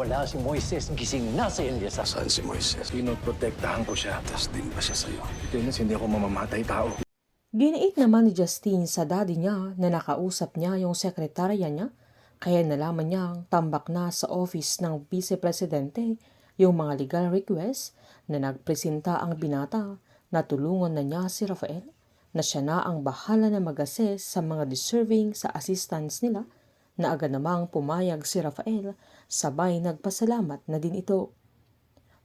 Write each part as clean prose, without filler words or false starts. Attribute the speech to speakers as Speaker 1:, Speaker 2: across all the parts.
Speaker 1: nawala si Moises, gising na si Elias.
Speaker 2: Saan si Moises? Pinoprotektahan ko siya. Tas din ba siya sa'yo? Dennis, hindi ako mamamatay tao.
Speaker 3: Giniit naman ni Justine sa daddy niya na nakausap niya yung sekretarya niya, kaya nalaman niyang tambak na sa office ng Vice Presidente yung mga legal request na nagpresenta ang binata na tulungan na niya si Rafael, na siya na ang bahala na mag-assess sa mga deserving sa assistance nila, na agad namang pumayag si Rafael, sabay nagpasalamat na din ito.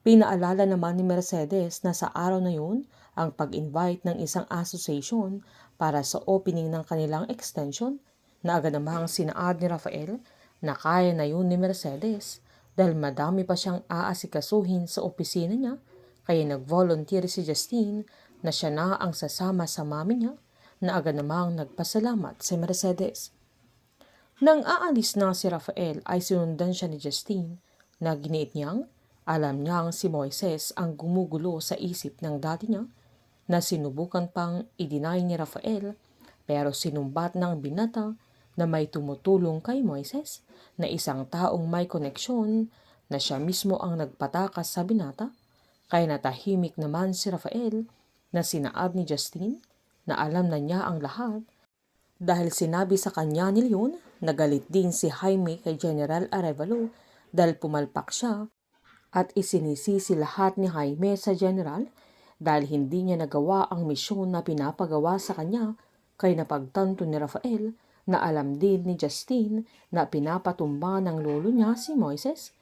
Speaker 3: Pinaalala naman ni Mercedes na sa araw na yun ang pag-invite ng isang association para sa opening ng kanilang extension, na agad namang sinaad ni Rafael na kaya na yun ni Mercedes dahil madami pa siyang aasikasuhin sa opisina niya, kaya nag-volunteer si Justine na siya na ang sasama sa mami niya, na agad namang nagpasalamat si Mercedes. Nang aalis na si Rafael ay sinundan siya ni Justine, na giniit niyang alam niyang si Moises ang gumugulo sa isip ng daddy niya, na sinubukan pang i-deny ni Rafael, pero sinumbat ng binata na may tumutulong kay Moises, na isang taong may koneksyon, na siya mismo ang nagpatakas sa binata, kaya natahimik naman si Rafael, na sinaad ni Justine na alam na niya ang lahat. Dahil sinabi sa kanya ni Leon, nagalit din si Jaime kay General Arevalo dahil pumalpak siya, at isinisisi lahat ni Jaime sa General dahil hindi niya nagawa ang misyon na pinapagawa sa kanya, kay napagtanto ni Rafael na alam din ni Justine na pinapatumba ng lolo niya si Moises,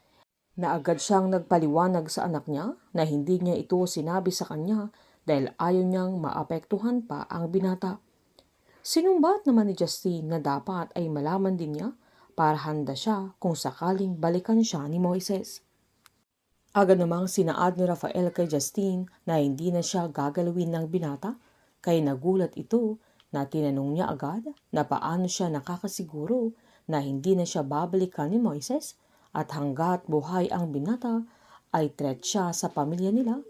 Speaker 3: na agad siyang nagpaliwanag sa anak niya na hindi niya ito sinabi sa kanya dahil ayaw niyang maapektuhan pa ang binata. Sinumbat naman ni Justine na dapat ay malaman din niya para handa siya kung sakaling balikan siya ni Moises. Agad namang sinaad ni Rafael kay Justine na hindi na siya gagalawin ng binata, kaya nagulat ito na tinanong niya agad na paano siya nakakasiguro na hindi na siya babalikan ni Moises, at hanggat buhay ang binata ay threat siya sa pamilya nila.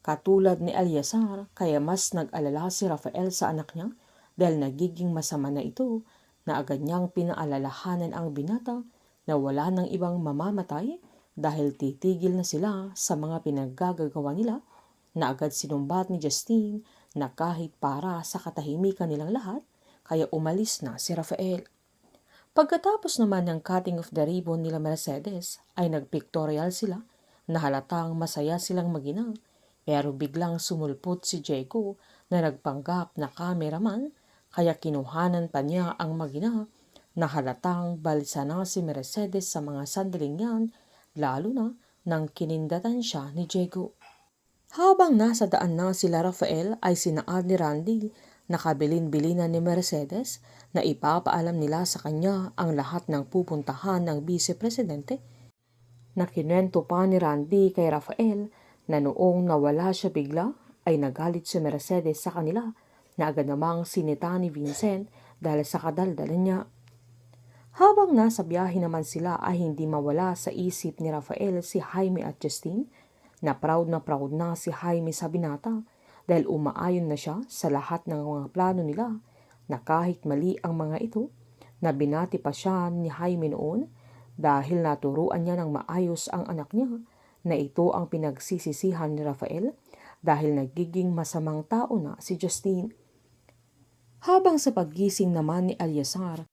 Speaker 3: Katulad ni Eleazar, kaya mas nag-alala si Rafael sa anak niya dahil nagiging masama na ito, na agad niyang pinaalalahanan ang binata na wala nang ibang mamamatay dahil titigil na sila sa mga pinaggagawa nila, na agad sinumbat ni Justine na kahit para sa katahimikan nilang lahat, kaya umalis na si Rafael. Pagkatapos naman ng cutting of the ribbon nila Mercedes ay nagpictorial sila, na halatang masaya silang mag-ina, pero biglang sumulpot si Jaco na nagpanggap na cameraman, kaya kinuhanan pa niya ang mag-ina, na halatang balisa na si Mercedes sa mga sandaling yan, lalo na nang kinindatan siya ni Jaco. Habang nasa daan na sila Rafael ay sinaad ni Randy na kabilin-bilinan ni Mercedes na ipapaalam nila sa kanya ang lahat ng pupuntahan ng Vice Presidente, na kinwento pa ni Randy kay Rafael na noong nawala siya bigla ay nagalit si Mercedes sa kanila, na agad namang sinita ni Vincent dahil sa kadaldalan niya. Habang nasa biyahe naman sila ay hindi mawala sa isip ni Rafael si Jaime at Justine, na proud na si Jaime sa binata dahil umaayon na siya sa lahat ng mga plano nila, na kahit mali ang mga ito, na binati pa siya ni Jaime noon dahil naturuan niya ng maayos ang anak niya, na ito ang pinagsisisihan ni Rafael dahil nagiging masamang tao na si Justine. Habang sa paggising naman ni Eleazar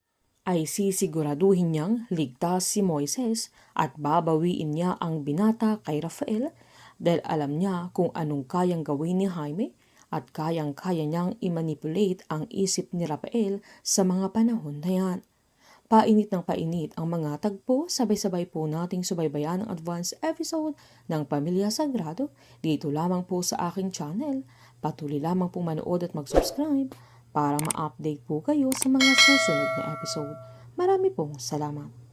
Speaker 3: ay sisiguraduhin niyang ligtas si Moises at babawiin niya ang binata kay Rafael, dahil alam niya kung anong kayang gawin ni Jaime at kayang-kaya niyang i-manipulate ang isip ni Rafael sa mga panahon na yan. Painit ng painit ang mga tagpo, sabay-sabay po nating subaybayan ang advance episode ng Pamilya Sagrado dito lamang po sa aking channel. Patuloy lamang po manood at mag-subscribe para ma-update po kayo sa mga susunod na episode. Marami pong salamat.